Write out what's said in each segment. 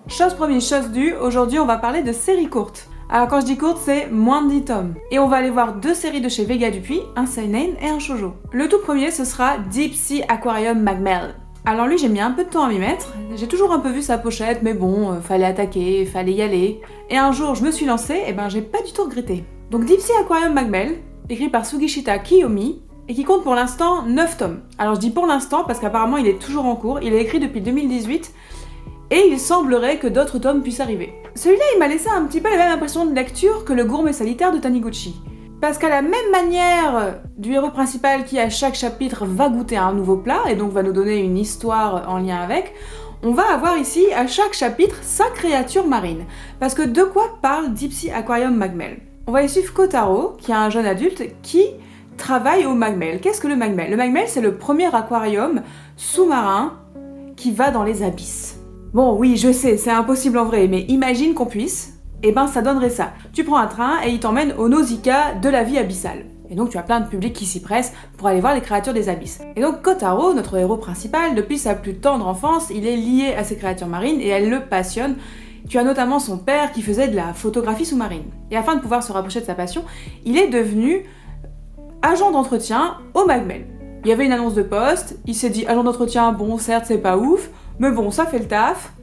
Chose promise, chose due, aujourd'hui on va parler de séries courtes. Alors quand je dis courte, c'est moins de 10 tomes. Et on va aller voir deux séries de chez Vega Dupuis, un seinen et un shoujo. Le tout premier, ce sera Deep Sea Aquarium Magmel. Alors lui, j'ai mis un peu de temps à m'y mettre. J'ai toujours un peu vu sa pochette, mais bon, fallait attaquer, fallait y aller. Et un jour, je me suis lancée, et ben j'ai pas du tout regretté. Donc Deep Sea Aquarium Magmel, écrit par Sugishita Kiyomi, et qui compte pour l'instant 9 tomes. Alors je dis pour l'instant parce qu'apparemment il est toujours en cours, il est écrit depuis 2018, et il semblerait que d'autres tomes puissent arriver. Celui-là, il m'a laissé un petit peu la même impression de lecture que Le Gourmet Solitaire de Taniguchi. Parce qu'à la même manière du héros principal qui à chaque chapitre va goûter à un nouveau plat, et donc va nous donner une histoire en lien avec, on va avoir ici à chaque chapitre sa créature marine. Parce que de quoi parle Deep Sea Aquarium Magmel? On va y suivre Kotaro, qui est un jeune adulte qui travaille au Magmel. Qu'est-ce que le Magmel? Le Magmel, c'est le premier aquarium sous-marin qui va dans les abysses. Bon, oui, je sais, c'est impossible en vrai, mais imagine qu'on puisse, et ben ça donnerait ça. Tu prends un train et il t'emmène au Nausicaa de la vie abyssale. Et donc tu as plein de publics qui s'y pressent pour aller voir les créatures des abysses. Et donc Kotaro, notre héros principal, depuis sa plus tendre enfance, il est lié à ces créatures marines et elles le passionnent. Tu as notamment son père qui faisait de la photographie sous-marine. Et afin de pouvoir se rapprocher de sa passion, il est devenu agent d'entretien au Magmel. Il y avait une annonce de poste, il s'est dit agent d'entretien, bon certes c'est pas ouf, mais bon ça fait le taf,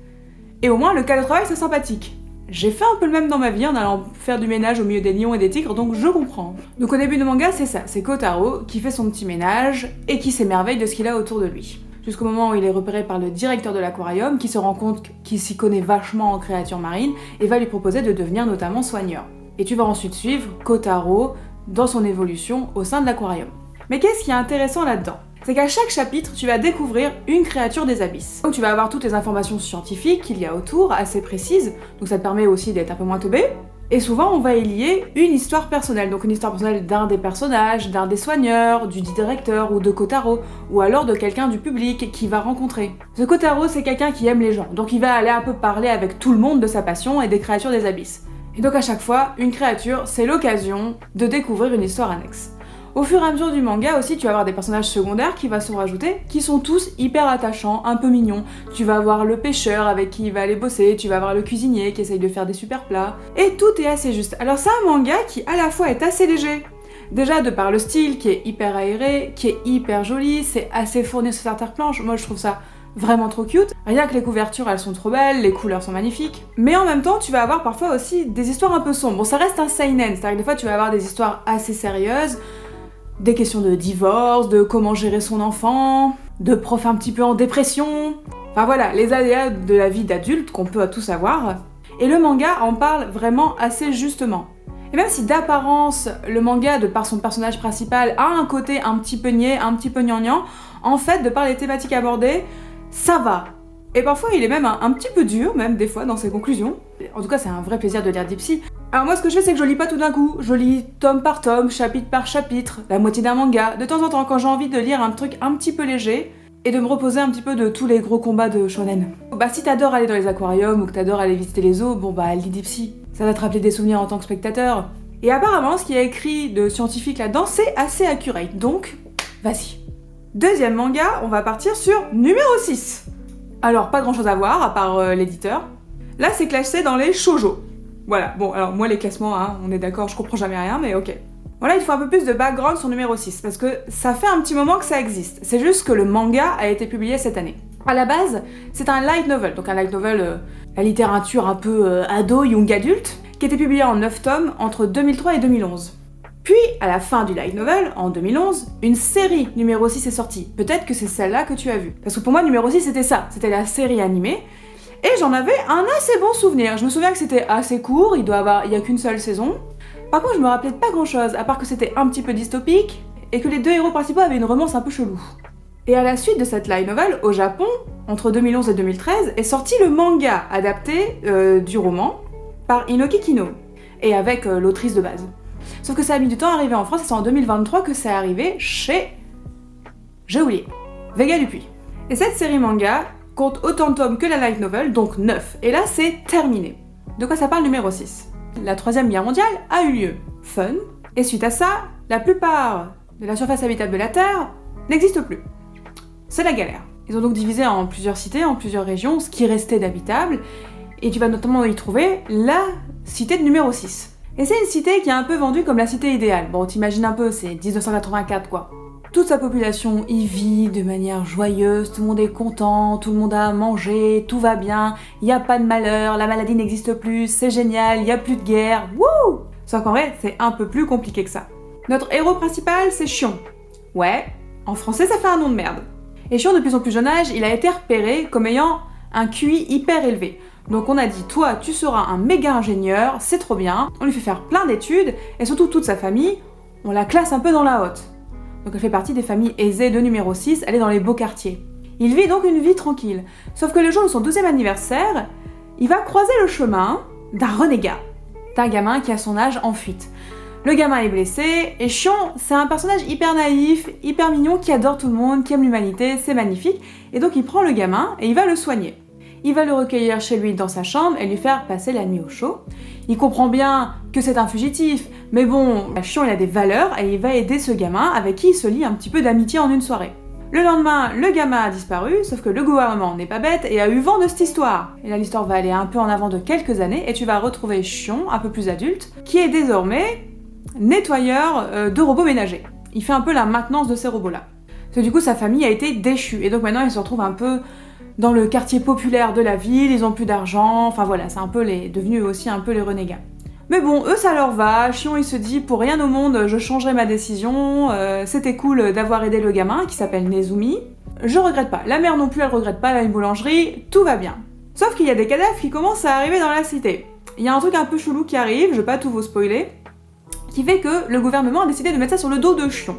et au moins le cas de travail c'est sympathique. J'ai fait un peu le même dans ma vie en allant faire du ménage au milieu des lions et des tigres, donc je comprends. Donc au début du manga c'est ça, c'est Kotaro qui fait son petit ménage et qui s'émerveille de ce qu'il a autour de lui. Jusqu'au moment où il est repéré par le directeur de l'aquarium qui se rend compte qu'il s'y connaît vachement en créatures marines et va lui proposer de devenir notamment soigneur. Et tu vas ensuite suivre Kotaro dans son évolution au sein de l'aquarium. Mais qu'est-ce qui est intéressant là-dedans? C'est qu'à chaque chapitre, tu vas découvrir une créature des abysses. Donc tu vas avoir toutes les informations scientifiques qu'il y a autour, assez précises, donc ça te permet aussi d'être un peu moins teubé. Et souvent, on va y lier une histoire personnelle, donc une histoire personnelle d'un des personnages, d'un des soigneurs, du directeur ou de Kotaro, ou alors de quelqu'un du public qu'il va rencontrer. Ce Kotaro, c'est quelqu'un qui aime les gens, donc il va aller un peu parler avec tout le monde de sa passion et des créatures des abysses. Et donc à chaque fois, une créature, c'est l'occasion de découvrir une histoire annexe. Au fur et à mesure du manga aussi, tu vas avoir des personnages secondaires qui vont se rajouter, qui sont tous hyper attachants, un peu mignons. Tu vas avoir le pêcheur avec qui il va aller bosser, tu vas avoir le cuisinier qui essaye de faire des super plats. Et tout est assez juste. Alors c'est un manga qui à la fois est assez léger, déjà de par le style qui est hyper aéré, qui est hyper joli, c'est assez fourni sur certaines planches, moi je trouve ça vraiment trop cute. Rien que les couvertures, elles sont trop belles, les couleurs sont magnifiques. Mais en même temps, tu vas avoir parfois aussi des histoires un peu sombres. Bon, ça reste un seinen, c'est-à-dire que des fois tu vas avoir des histoires assez sérieuses, des questions de divorce, de comment gérer son enfant, de profs un petit peu en dépression. Enfin voilà, les aléas de la vie d'adulte qu'on peut tous avoir. Et le manga en parle vraiment assez justement. Et même si d'apparence, le manga, de par son personnage principal, a un côté un petit peu niais, un petit peu gnangnan, en fait, de par les thématiques abordées, ça va. Et parfois, il est même un petit peu dur, même des fois, dans ses conclusions. En tout cas, c'est un vrai plaisir de lire Deep Sea. Alors moi, ce que je fais, c'est que je lis pas tout d'un coup. Je lis tome par tome, chapitre par chapitre, la moitié d'un manga. De temps en temps, quand j'ai envie de lire un truc un petit peu léger, et de me reposer un petit peu de tous les gros combats de shonen. Bah si t'adores aller dans les aquariums, ou que t'adores aller visiter les zoos, bon bah lis Deep Sea. Ça va te rappeler des souvenirs en tant que spectateur. Et apparemment, ce qu'il y a écrit de scientifique là-dedans, c'est assez accurate. Donc, vas-y. Deuxième manga, on va partir sur numéro 6. Alors, pas grand chose à voir, à part l'éditeur. Là, c'est classé dans les shoujo. Voilà, bon, alors moi, les classements, hein, on est d'accord, je comprends jamais rien, mais ok. Voilà, il faut un peu plus de background sur numéro 6, parce que ça fait un petit moment que ça existe. C'est juste que le manga a été publié cette année. À la base, c'est un light novel, donc un light novel, la littérature un peu ado, young adulte, qui était publié en 9 tomes entre 2003 et 2011. Puis, à la fin du light novel, en 2011, une série numéro 6 est sortie. Peut-être que c'est celle-là que tu as vue. Parce que pour moi, numéro 6, c'était ça. C'était la série animée. Et j'en avais un assez bon souvenir. Je me souviens que c'était assez court, il y a qu'une seule saison. Par contre, je me rappelais de pas grand-chose, à part que c'était un petit peu dystopique, et que les deux héros principaux avaient une romance un peu chelou. Et à la suite de cette light novel, au Japon, entre 2011 et 2013, est sorti le manga adapté du roman par Inoki Kino, et avec l'autrice de base. Sauf que ça a mis du temps à arriver en France, et c'est en 2023 que c'est arrivé chez... j'ai oublié. Vega Dupuis. Et cette série manga compte autant de tomes que la light novel, donc 9. Et là, c'est terminé. De quoi ça parle numéro 6? La Troisième Guerre mondiale a eu lieu. Fun. Et suite à ça, la plupart de la surface habitable de la Terre n'existe plus. C'est la galère. Ils ont donc divisé en plusieurs cités, en plusieurs régions, ce qui restait d'habitable, Et tu vas notamment y trouver la cité de numéro 6. Et c'est une cité qui est un peu vendue comme la cité idéale. Bon, t'imagines un peu, c'est 1984 quoi. Toute sa population y vit de manière joyeuse, tout le monde est content, tout le monde a à manger, tout va bien, il n'y a pas de malheur, la maladie n'existe plus, c'est génial, il n'y a plus de guerre, wouh! Sauf qu'en vrai, c'est un peu plus compliqué que ça. Notre héros principal, c'est Xion. Ouais, en français ça fait un nom de merde. Et Xion, depuis son plus jeune âge, il a été repéré comme ayant un QI hyper élevé. Donc on a dit, toi, tu seras un méga ingénieur, c'est trop bien, on lui fait faire plein d'études, et surtout toute sa famille, on la classe un peu dans la haute. Donc elle fait partie des familles aisées de numéro 6, elle est dans les beaux quartiers. Il vit donc une vie tranquille, sauf que le jour de son 12e anniversaire, il va croiser le chemin d'un renégat, d'un gamin qui a son âge en fuite. Le gamin est blessé, et Xion, c'est un personnage hyper naïf, hyper mignon, qui adore tout le monde, qui aime l'humanité, c'est magnifique, et donc il prend le gamin et il va le soigner. Il va le recueillir chez lui dans sa chambre et lui faire passer la nuit au chaud. Il comprend bien que c'est un fugitif, mais bon, Xion il a des valeurs et il va aider ce gamin avec qui il se lie un petit peu d'amitié en une soirée. Le lendemain, le gamin a disparu, sauf que le gouvernement n'est pas bête et a eu vent de cette histoire. Et là l'histoire va aller un peu en avant de quelques années et tu vas retrouver Xion, un peu plus adulte, qui est désormais nettoyeur de robots ménagers. Il fait un peu la maintenance de ces robots-là. Parce que du coup sa famille a été déchue et donc maintenant il se retrouve un peu dans le quartier populaire de la ville, ils ont plus d'argent, enfin voilà, c'est un peu devenu aussi un peu les renégats. Mais bon, eux ça leur va, Xion il se dit pour rien au monde je changerai ma décision, c'était cool d'avoir aidé le gamin qui s'appelle Nezumi, je regrette pas, la mère non plus elle regrette pas, elle a une boulangerie, tout va bien. Sauf qu'il y a des cadavres qui commencent à arriver dans la cité. Il y a un truc un peu chelou qui arrive, je vais pas tout vous spoiler, qui fait que le gouvernement a décidé de mettre ça sur le dos de Xion.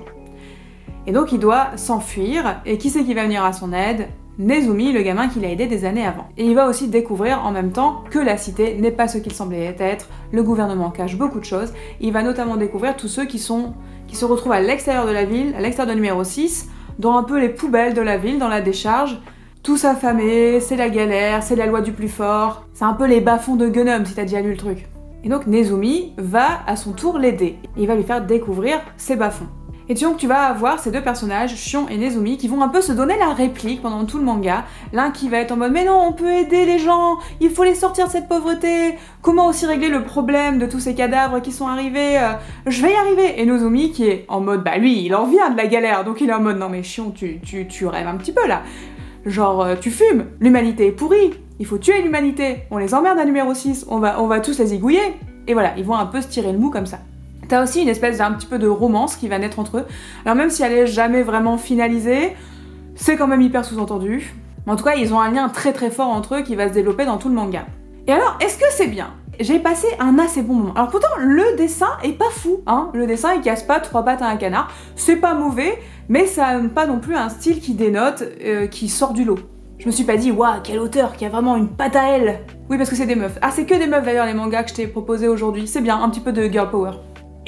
Et donc il doit s'enfuir, et qui c'est qui va venir à son aide ? Nezumi, le gamin qu'il a aidé des années avant. Et il va aussi découvrir en même temps que la cité n'est pas ce qu'il semblait être, le gouvernement cache beaucoup de choses, il va notamment découvrir tous ceux qui se retrouvent à l'extérieur de la ville, à l'extérieur de numéro 6, dans un peu les poubelles de la ville, dans la décharge, tous affamés, c'est la galère, c'est la loi du plus fort, c'est un peu les bas-fonds de Gunnum si t'as déjà lu le truc. Et donc Nezumi va à son tour l'aider, il va lui faire découvrir ses bas-fonds. Et donc tu vas avoir ces deux personnages, Xion et Nezumi, qui vont un peu se donner la réplique pendant tout le manga. L'un qui va être en mode « Mais non, on peut aider les gens, il faut les sortir de cette pauvreté, comment aussi régler le problème de tous ces cadavres qui sont arrivés, je vais y arriver !» Et Nezumi qui est en mode « Bah lui, il en vient de la galère, donc il est en mode « Non mais Xion, tu rêves un petit peu là, genre tu fumes, l'humanité est pourrie, il faut tuer l'humanité, on les emmerde à numéro 6, on va tous les égouiller !» Et voilà, ils vont un peu se tirer le mou comme ça. T'as aussi une espèce d'un petit peu de romance qui va naître entre eux. Alors même si elle est jamais vraiment finalisée, c'est quand même hyper sous-entendu. Mais en tout cas, ils ont un lien très très fort entre eux qui va se développer dans tout le manga. Et alors, est-ce que c'est bien ? J'ai passé un assez bon moment. Alors pourtant, le dessin est pas fou, hein. Le dessin, il casse pas 3 pattes à un canard. C'est pas mauvais, mais ça n'a pas non plus un style qui dénote, qui sort du lot. Je me suis pas dit, waouh, quel auteur qui a vraiment une patte à elle. Oui, parce que c'est des meufs. Ah, c'est que des meufs d'ailleurs, les mangas que je t'ai proposés aujourd'hui. C'est bien, un petit peu de girl power.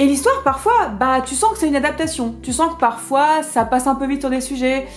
Et l'histoire, parfois, bah tu sens que c'est une adaptation. Tu sens que parfois, ça passe un peu vite sur des sujets,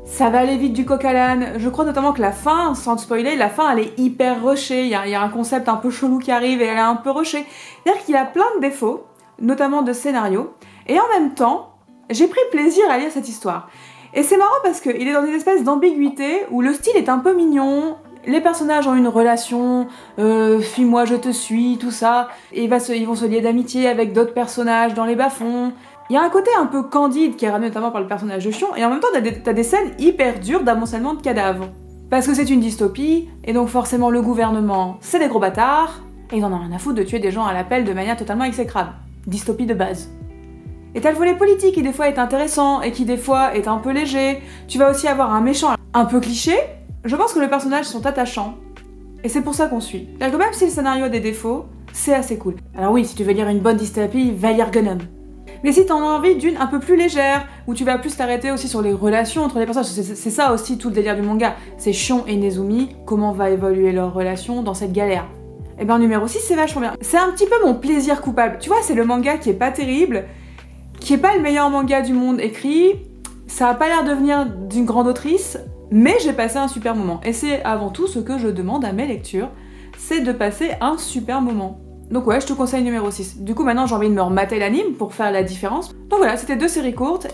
ça va aller vite du coq à l'âne. Je crois notamment que la fin, sans te spoiler, la fin, elle est hyper rushée. Il y a un concept un peu chelou qui arrive et elle est un peu rushée. C'est-à-dire qu'il a plein de défauts, notamment de scénario. Et en même temps, j'ai pris plaisir à lire cette histoire. Et c'est marrant parce qu'il est dans une espèce d'ambiguïté où le style est un peu mignon, les personnages ont une relation, fuis-moi je te suis, tout ça, et ils vont se lier d'amitié avec d'autres personnages dans les bas-fonds. Il y a un côté un peu candide qui est ramené notamment par le personnage de Xion, et en même temps t'as des scènes hyper dures d'amoncellement de cadavres. Parce que c'est une dystopie, et donc forcément le gouvernement, c'est des gros bâtards, et ils en ont rien à foutre de tuer des gens à l'appel de manière totalement exécrable. Dystopie de base. Et t'as le volet politique qui des fois est intéressant, et qui des fois est un peu léger. Tu vas aussi avoir un méchant un peu cliché. Je pense que les personnages sont attachants, et c'est pour ça qu'on suit. C'est-à-dire que même si le scénario a des défauts, c'est assez cool. Alors oui, si tu veux lire une bonne dystopie, va lire Gunnum. Mais si t'en as envie d'une un peu plus légère, où tu vas plus t'arrêter aussi sur les relations entre les personnages, c'est ça aussi tout le délire du manga, c'est Xion et Nezumi, comment va évoluer leur relation dans cette galère. Et ben numéro 6, c'est vachement bien. C'est un petit peu mon plaisir coupable. Tu vois, c'est le manga qui est pas terrible, qui est pas le meilleur manga du monde écrit, ça a pas l'air de venir d'une grande autrice, mais j'ai passé un super moment. Et c'est avant tout ce que je demande à mes lectures, c'est de passer un super moment. Donc ouais, je te conseille numéro 6. Du coup maintenant j'ai envie de me remater l'anime pour faire la différence. Donc voilà, c'était 2 séries courtes,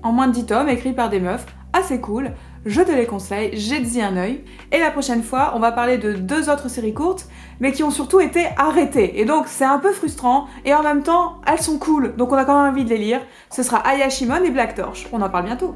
en moins de 10 tomes, écrites par des meufs, assez cool. je te les conseille, jette-y un œil. Et la prochaine fois, on va parler de 2 autres séries courtes, mais qui ont surtout été arrêtées. Et donc c'est un peu frustrant, et en même temps, elles sont cool, donc on a quand même envie de les lire. Ce sera Ayashimon et Black Torch. On en parle bientôt.